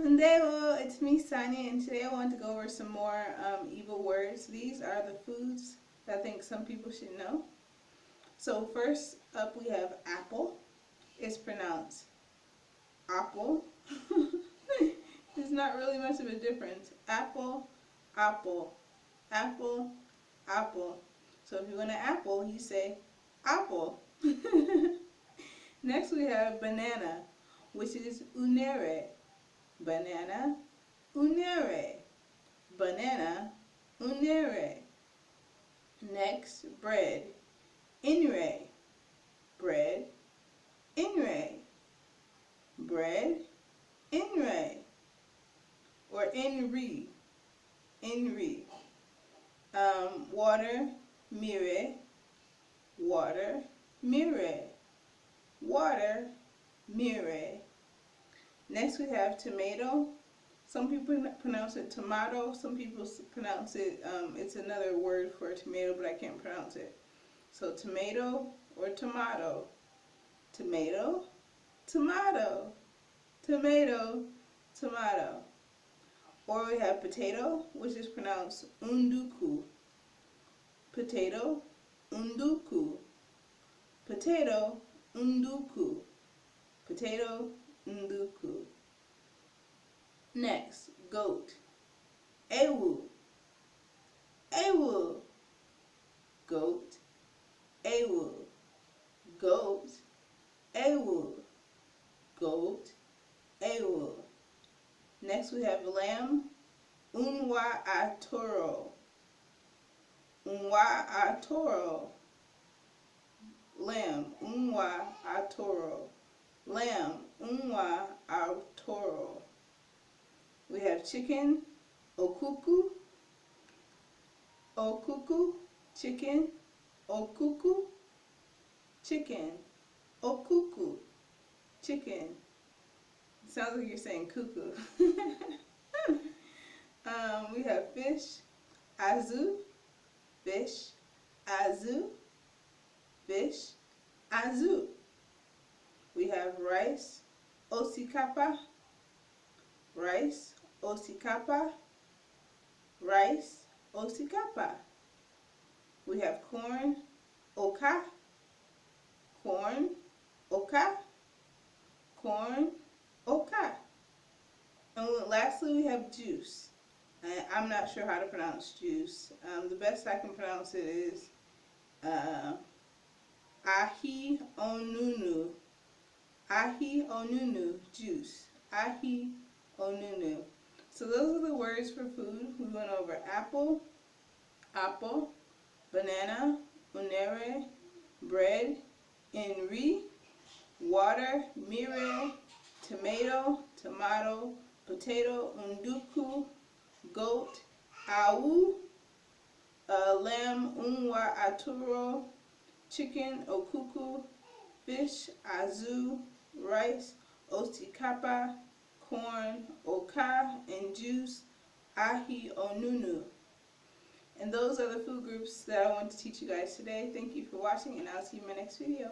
Ndewo, it's me, Sonia, and today I want to go over some more Igbo words. These are the foods that I think some people should know. So first up we have apple. It's pronounced apple. There's not really much of a difference. Apple, apple, apple, apple. So if you want an apple, you say apple. Next we have banana, which is unere. Banana, unere. Banana, unere. Next, bread, inre. Bread, inre. Bread, inre. Or inri, inri. Water, mire. Water, mire. Water, mire. Next we have tomato. Some people pronounce it tomato. Some people pronounce it, it's another word for tomato, but I can't pronounce it. So tomato or tomato. Tomato, tomato. Tomato, tomato. Or we have potato, which is pronounced unduku. Potato, unduku. Potato, unduku. Potato, unduku. Next, goat. Ewu. Ewu. Goat. Ewu. Goat. Ewu. Goat. Ewu. Next we have lamb. Unwa atoro. Unwa atoro. Lamb. Unwa atoro. Lamb. Unwa atoro. We have chicken, okuku, okuku, chicken, okuku, chicken, okuku, chicken. Sounds like you're saying cuckoo. We have fish, azu, fish, azu, fish, azu. We have rice, osikapa, rice, osikapa, rice, osikapa. We have corn, oka, corn, oka, corn, oka. And lastly we have juice. I'm not sure how to pronounce juice. The best I can pronounce it is ahi onunu. Ahi onunu, juice. Ahi onunu. So those are the words for food. We went over apple, apple, banana, unere, bread, inri, water, mire, tomato, tomato, potato, unduku, goat, awu, lamb, unwa aturo, chicken, okuku, fish, azu, rice, osikapa, corn, oka, and juice, ahi onunu. And those are the food groups that I want to teach you guys today. Thank you for watching, and I'll see you in my next video.